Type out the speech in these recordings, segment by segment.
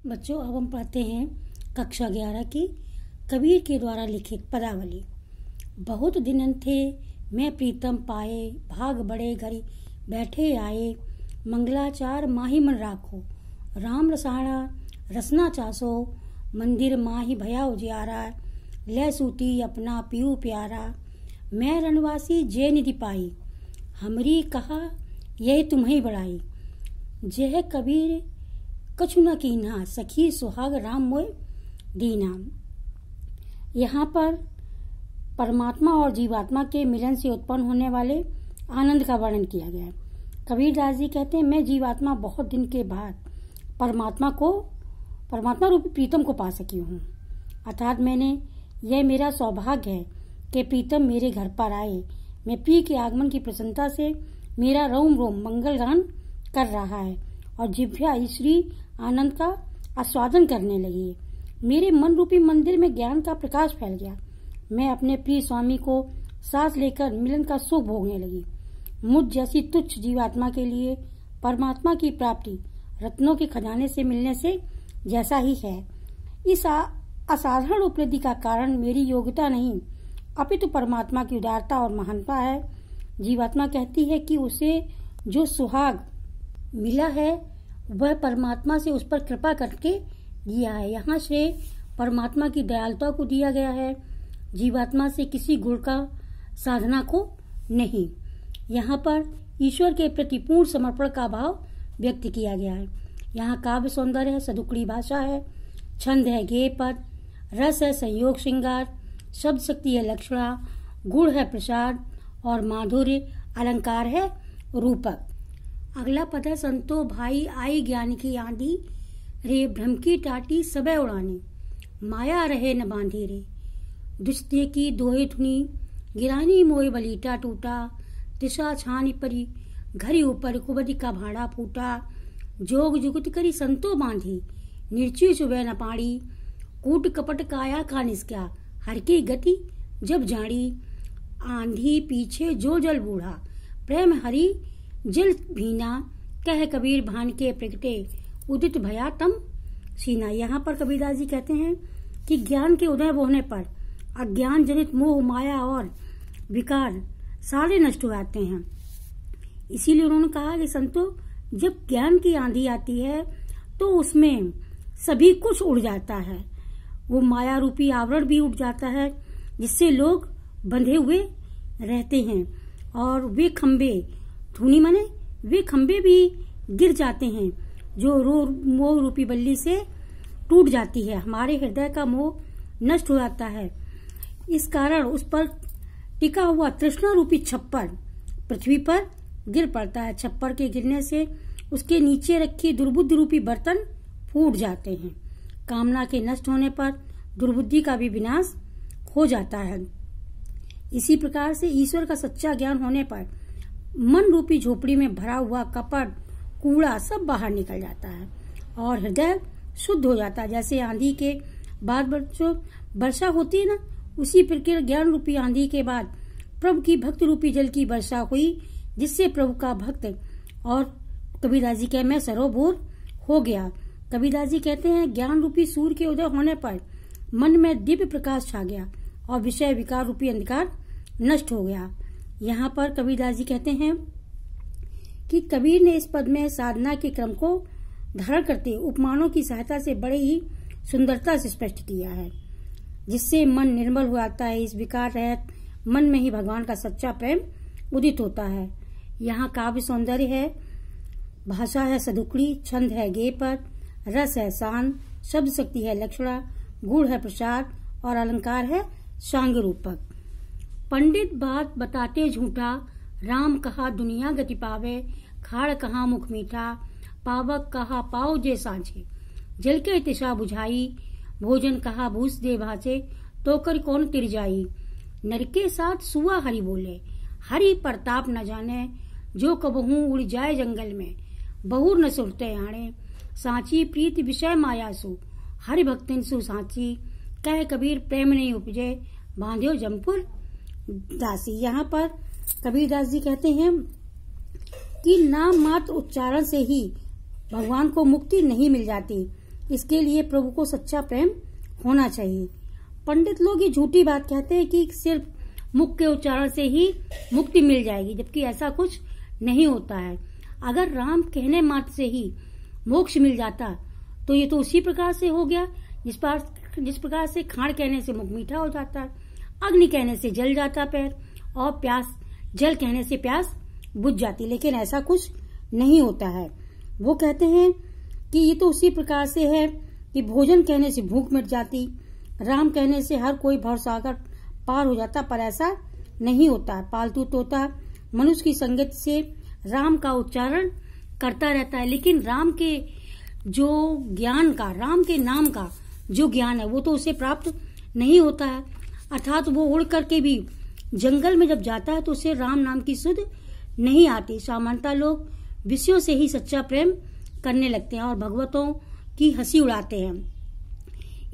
बच्चों, अब हम पढ़ते हैं कक्षा 11 की कबीर के द्वारा लिखित पदावली। बहुत दिनन थे मैं प्रीतम पाए, भाग बड़े घरी बैठे आए। मंगलाचार माही मन राखो, राम रसायणा रसना चासो। मंदिर माही भया उजियारा, ले सूती अपना पीऊ प्यारा। मैं रणवासी जय निधि पाई, हमरी कहा यह तुम्हें बड़ाई। जय कबीर कछु न कीन्हा, सखी सुहाग राम मोय दीना। यहाँ पर परमात्मा और जीवात्मा के मिलन से उत्पन्न होने वाले आनंद का वर्णन किया गया है। कबीरदास जी कहते हैं, मैं जीवात्मा बहुत दिन के बाद परमात्मा रूपी प्रीतम को पा सकी हूँ। अर्थात यह मेरा सौभाग्य है कि प्रीतम मेरे घर पर आए। मैं प्रिय के आगमन की प्रसन्नता से मेरा रोम रोम मंगल गान कर रहा है और जिह्वा ईश्वरी आनंद का आस्वादन करने लगी। मेरे मन रूपी मंदिर में ज्ञान का प्रकाश फैल गया। मैं अपने प्रिय स्वामी को सांस लेकर मिलन का सुख भोगने लगी। मुझ जैसी तुच्छ जीवात्मा के लिए परमात्मा की प्राप्ति रत्नों के खजाने से मिलने से जैसा ही है। इस असाधारण उपलब्धि का कारण मेरी योग्यता नहीं, अपितु परमात्मा की उदारता और महानता है। जीवात्मा कहती है कि उसे जो सुहाग मिला है वह परमात्मा से उस पर कृपा करके दिया है। यहाँ श्रेय परमात्मा की दयालुता को दिया गया है, जीवात्मा से किसी गुण का साधना को नहीं। यहाँ पर ईश्वर के प्रति पूर्ण समर्पण का भाव व्यक्त किया गया है। यहाँ काव्य सौंदर्य है, सदुक्कड़ी भाषा है, छंद है गेय पद, रस है संयोग श्रृंगार, शब्द शक्ति है लक्षणा, गुण है प्रसाद और माधुर्य अलंकार है रूपक। अगला पद है, संतो भाई आई ज्ञान की आंधी, रे भ्रम की टाटी सबे उड़ानी। माया रहे न बांधी रे, दुष्टे की दोहे धुनी, गिरानी मोए बलीटा टूटा। दिशा छानी परी, घरी ऊपर कुबदी का भाड़ा फूटा। जोग जुगत करी संतो बांधी, निर्ची चुबे न पाड़ी। कूट कपट काया का निस्क्या, हर की गति जब जाड़ी। आंधी पीछे जो जल बूढ़ा, प्रेम हरि जल भीना। कह कबीर भान के प्रगटे, उदित भया तम सीना। यहाँ पर कबीरदास जी कहते हैं कि ज्ञान के उदय होने पर अज्ञान जनित मोह माया और विकार सारे नष्ट हो जाते हैं। इसीलिए उन्होंने कहा कि संतो, जब ज्ञान की आंधी आती है तो उसमें सभी कुछ उड़ जाता है। वो माया रूपी आवरण भी उठ जाता है जिससे लोग बंधे हुए रहते हैं और वे खंबे धुनी माने वे खंबे भी गिर जाते हैं जो मोह रूपी बल्ली से टूट जाती है। हमारे हृदय का मोह नष्ट हो जाता है। इस कारण उस पर टिका हुआ तृष्णा रूपी छप्पर पृथ्वी पर गिर पड़ता है। छप्पर के गिरने से उसके नीचे रखी दुर्बुद्धि रूपी बर्तन फूट जाते हैं। कामना के नष्ट होने पर दुर्बुद्धि का भी विनाश हो जाता है। इसी प्रकार से ईश्वर का सच्चा ज्ञान होने पर मन रूपी झोपड़ी में भरा हुआ कपट कूड़ा सब बाहर निकल जाता है और हृदय शुद्ध हो जाता है। जैसे आंधी के बाद वर्षा होती है ना, उसी प्रकार ज्ञान रूपी आंधी के बाद प्रभु की भक्त रूपी जल की वर्षा हुई, जिससे प्रभु का भक्त और कबीरदास जी मैं सरोबोर हो गया। कबीरदास जी कहते हैं, ज्ञान रूपी सूर्य के उदय होने पर मन में दिव्य प्रकाश छा गया और विषय विकार रूपी अंधकार नष्ट हो गया। यहाँ पर कबीरदास जी कहते हैं कि कबीर ने इस पद में साधना के क्रम को धारण करते उपमानों की सहायता से बड़े ही सुंदरता से स्पष्ट किया है, जिससे मन निर्मल हो जाता है। इस विकार रहित मन में ही भगवान का सच्चा प्रेम उदित होता है। यहाँ काव्य सौंदर्य है, भाषा है सदुक्कड़ी, छंद है गेय पद, रस है शान, शब्द शक्ति है लक्षणा, गुण है प्रसाद और अलंकार है सांग रूपक। पंडित बात बताते झूठा, राम कहा दुनिया गति पावे। खाड़ कहा मुख मीठा, पावक कहा पाओ जे सांचे। जल के तिशा बुझाई, भोजन कहा भूस दे भाचे। तो कर कौन तिर जाई, नर के साथ सुआ हरि बोले। हरि प्रताप न जाने, जो कबहू उड़ जाए जंगल में। बहुर न सुरते आणे, सांची प्रीत विषय मायासु। हरि भक्तिन सु सांची, कह कबीर प्रेम नहीं उपजे। बांध्यो जमपुर दासी। यहाँ पर कबीरदास जी कहते हैं कि नाम मात्र उच्चारण से ही भगवान को मुक्ति नहीं मिल जाती, इसके लिए प्रभु को सच्चा प्रेम होना चाहिए। पंडित लोग ये झूठी बात कहते हैं कि सिर्फ मुख के उच्चारण से ही मुक्ति मिल जाएगी, जबकि ऐसा कुछ नहीं होता है। अगर राम कहने मात्र से ही मोक्ष मिल जाता तो ये तो उसी प्रकार से हो गया जिस प्रकार से खाण कहने से मुख मीठा हो जाता है, अग्नि कहने से जल जाता पैर, और जल कहने से प्यास बुझ जाती। लेकिन ऐसा कुछ नहीं होता है। वो कहते हैं कि ये तो उसी प्रकार से है कि भोजन कहने से भूख मिट जाती, राम कहने से हर कोई भवसागर पार हो जाता, पर ऐसा नहीं होता। पालतू तोता मनुष्य की संगत से राम का उच्चारण करता रहता है, लेकिन राम के नाम का जो ज्ञान है वो तो उसे प्राप्त नहीं होता है। अर्थात वो उड़ करके भी जंगल में जब जाता है तो उसे राम नाम की सुध नहीं आती। सामान्यतः लोग विषयों से ही सच्चा प्रेम करने लगते हैं और भगवतों की हंसी उड़ाते हैं।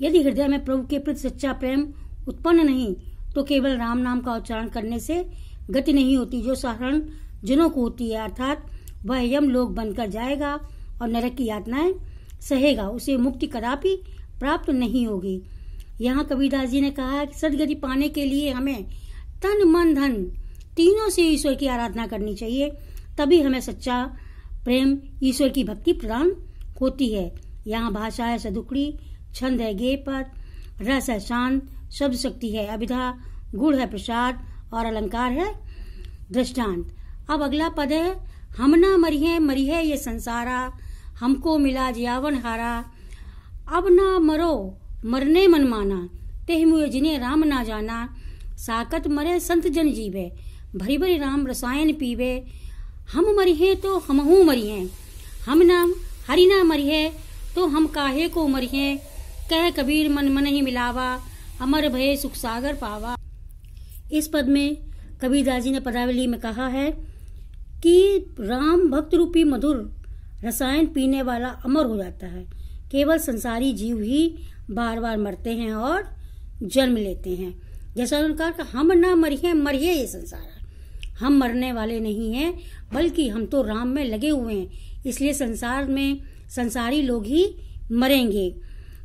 यदि हृदय में प्रभु के प्रति सच्चा प्रेम उत्पन्न नहीं तो केवल राम नाम का उच्चारण करने से गति नहीं होती जो साधारण जनों को होती है। अर्थात वह यम लोक बनकर जाएगा और नरक की यातनाएं सहेगा, उसे मुक्ति कदापि प्राप्त नहीं होगी। यहाँ कबीरदास जी ने कहा है कि सदगति पाने के लिए हमें तन मन धन तीनों से ईश्वर की आराधना करनी चाहिए, तभी हमें सच्चा प्रेम ईश्वर की भक्ति प्रदान होती है। यहाँ भाषा है सदुकड़ी, छंद है गे पर, रस है शांत, शब्द शक्ति है अभिधा, गुण है प्रसाद और अलंकार है दृष्टांत। अब अगला पद है हम ना मरी है ये संसारा, हमको मिला जियावन हारा, अब ना मरो मरने मन माना, तेह मुए जिन्हें राम ना जाना, साकत मरे संत जन जीवे, भरी भरी राम रसायन पीवे, हम मरी है तो हमहू मरी हैं, हम ना हरि ना मरी है तो हम काहे को मरी हैं, कह कबीर मन मन ही मिलावा, अमर भय सुख सागर पावा। इस पद में कबीरदास जी ने पदावली में कहा है कि राम भक्त रूपी मधुर रसायन पीने वाला अमर हो जाता है, केवल संसारी जीव ही बार बार मरते हैं और जन्म लेते हैं। जैसा उन्होंने कहा हम ना मरिए ये संसार, हम मरने वाले नहीं हैं बल्कि हम तो राम में लगे हुए हैं, इसलिए संसार में संसारी लोग ही मरेंगे,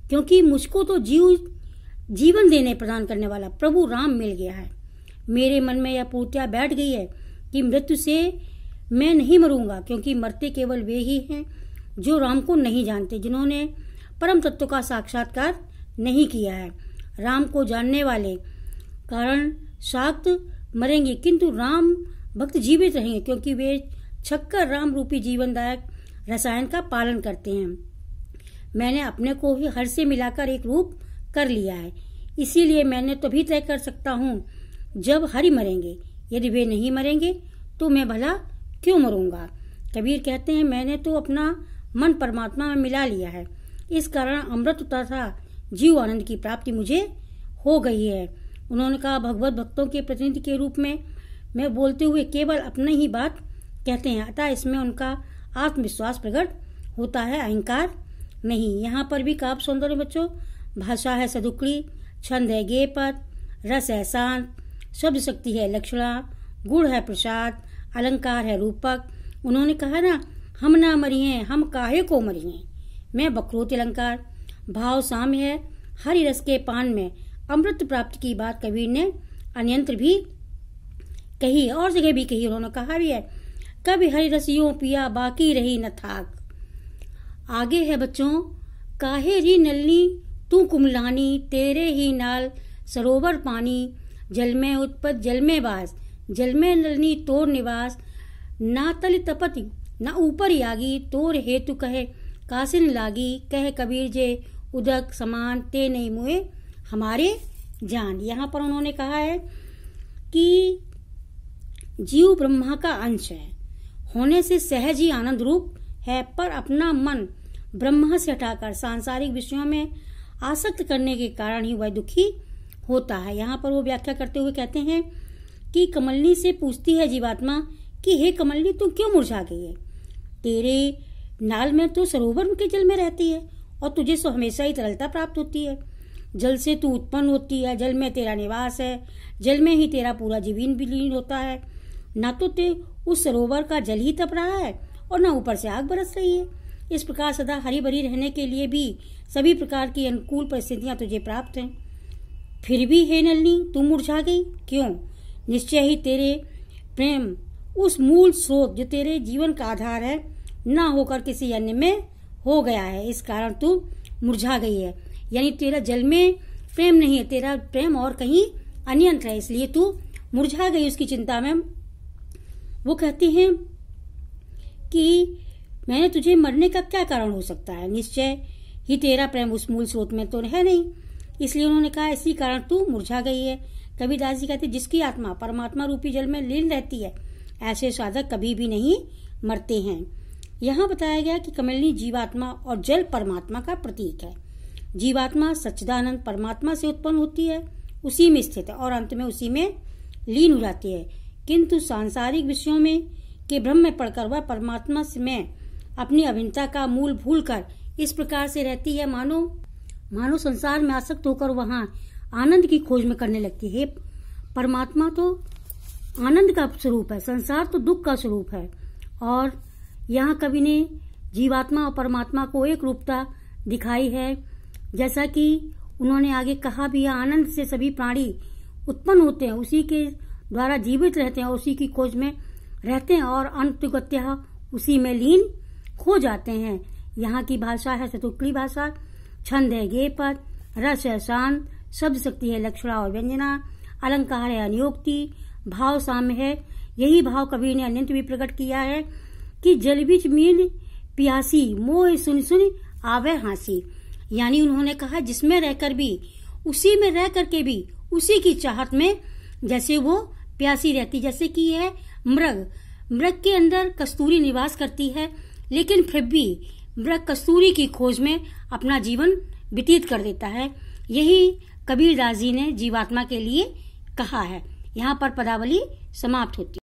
क्योंकि मुझको तो जीवन देने प्रदान करने वाला प्रभु राम मिल गया है। मेरे मन में यह पूर्तिया बैठ गई है कि मृत्यु से मैं नहीं मरूंगा, क्योंकि मरते केवल वे ही हैं जो राम को नहीं जानते, जिन्होंने परम तत्व का साक्षात्कार नहीं किया है। राम को जानने वाले कारण शाक्त मरेंगे, किंतु राम भक्त जीवित रहेंगे, क्योंकि वे छक्कर राम रूपी जीवनदायक रसायन का पालन करते हैं। मैंने अपने को ही हर से मिलाकर एक रूप कर लिया है, इसीलिए मैंने तभी तय कर सकता हूँ जब हरि मरेंगे, यदि वे नहीं मरेंगे तो मैं भला क्यों मरूंगा। कबीर कहते हैं मैंने तो अपना मन परमात्मा में मिला लिया है, इस कारण अमृत तथा जीव आनंद की प्राप्ति मुझे हो गई है। उन्होंने कहा भगवत भक्तों के प्रतिनिधि के रूप में मैं बोलते हुए केवल अपनी ही बात कहते हैं, अतः इसमें उनका आत्मविश्वास प्रकट होता है, अहंकार नहीं। यहाँ पर भी काव्य सौंदर्य बच्चों, भाषा है सदुकड़ी, छंद है गे पद, रस है शांत, शब्द शक्ति है लक्षणा, गुण है प्रसाद, अलंकार है रूपक। उन्होंने कहा ना हम ना मरी हैं, हम काहे को मरी हैं, मैं बकरोत अलंकार। भाव साम्य है हरि रस के पान में, अमृत प्राप्ति की बात कबीर ने अन्यंत्र भी कही और जगह भी कही। उन्होंने कहा भी है कभी हरि रस यूं पिया बाकी रही न थाक। आगे है बच्चों काहे री नलनी तू कुमलानी, तेरे ही नाल सरोवर पानी, जल में उत्पत जल में वास, जल में नलनी तोर निवास, ना तल तपति ना ऊपर यागी, तोर हेतु कहे कासिन लागी, कह कबीर जे उदक समान, ते नहीं मुए हमारे जान। यहाँ पर उन्होंने कहा है कि जीव ब्रह्मा का अंश है, होने से सहज ही आनंद रूप है, पर अपना मन ब्रह्मा से हटाकर सांसारिक विषयों में आसक्त करने के कारण ही वह दुखी होता है। यहाँ पर वो व्याख्या करते हुए कहते हैं कि कमलनी से पूछती है जीवात्मा कि हे कमलनी तू क्यों मुरझा गई है, तेरे नाल में तो सरोवर के जल में रहती है और तुझे सो हमेशा ही तरलता प्राप्त होती है, जल से तू उत्पन्न होती है, जल में तेरा निवास है, जल में ही तेरा पूरा जीवन विलीन होता है, ना तो ते उस सरोवर का जल ही तप रहा है और ना ऊपर से आग बरस रही है, इस प्रकार सदा हरी भरी रहने के लिए भी सभी प्रकार की अनुकूल परिस्थितियां तुझे प्राप्त हैं। फिर भी हे नलिनी, तू मुरझा गई क्यों? निश्चय ही तेरे प्रेम उस मूल स्रोत जो तेरे जीवन का आधार है न होकर किसी अन्य में हो गया है, इस कारण तू मुरझा गई है। यानी तेरा जल में प्रेम नहीं है, तेरा प्रेम और कहीं अन्यत्र है, इसलिए तू मुरझा गई उसकी चिंता में। वो कहती हैं कि मैंने तुझे मरने का क्या कारण हो सकता है? निश्चय ही तेरा प्रेम उस मूल स्रोत में तो है नहीं, इसलिए उन्होंने कहा इसी कारण तू मुरझा गई है। कबीरदास जी कहते जिसकी आत्मा परमात्मा रूपी जल में लीन रहती है ऐसे साधक कभी भी नहीं मरते हैं। यहाँ बताया गया कि कमलिनी जीवात्मा और जल परमात्मा का प्रतीक है। जीवात्मा सच्चिदानंद परमात्मा से उत्पन्न होती है, उसी में स्थित है और अंत में उसी में लीन हो जाती है, किंतु सांसारिक विषयों में के भ्रम में पड़कर वह परमात्मा में अपनी अभिन्नता का मूल भूलकर इस प्रकार से रहती है मानो संसार में आसक्त होकर वहां आनंद की खोज में करने लगती है। परमात्मा तो आनंद का स्वरूप है, संसार तो दुख का स्वरूप है। और यहाँ कवि ने जीवात्मा और परमात्मा को एक रूपता दिखाई है, जैसा कि उन्होंने आगे कहा भी है, आनंद से सभी प्राणी उत्पन्न होते हैं, उसी के द्वारा जीवित रहते हैं, उसी की खोज में रहते हैं और अंतगत्या उसी में लीन खो जाते हैं। यहाँ की भाषा है शतुक्ली भाषा, छंद है गे पद, रस है शांत, शब्द शक्ति है लक्षणा और व्यंजना, अलंकार है अनियोक्ति, भाव साम्य है। यही भाव कवि ने अन्यंत भी प्रकट किया है कि जल बीच मीन प्यासी मोह सुन सुन आवे हासी। यानी उन्होंने कहा जिसमें रहकर भी उसी में रह करके भी उसी की चाहत में जैसे वो प्यासी रहती, जैसे कि है मृग के अंदर कस्तूरी निवास करती है, लेकिन फिर भी मृग कस्तूरी की खोज में अपना जीवन व्यतीत कर देता है। यही कबीरदास जी ने जीवात्मा के लिए कहा है। यहाँ पर पदावली समाप्त होती है।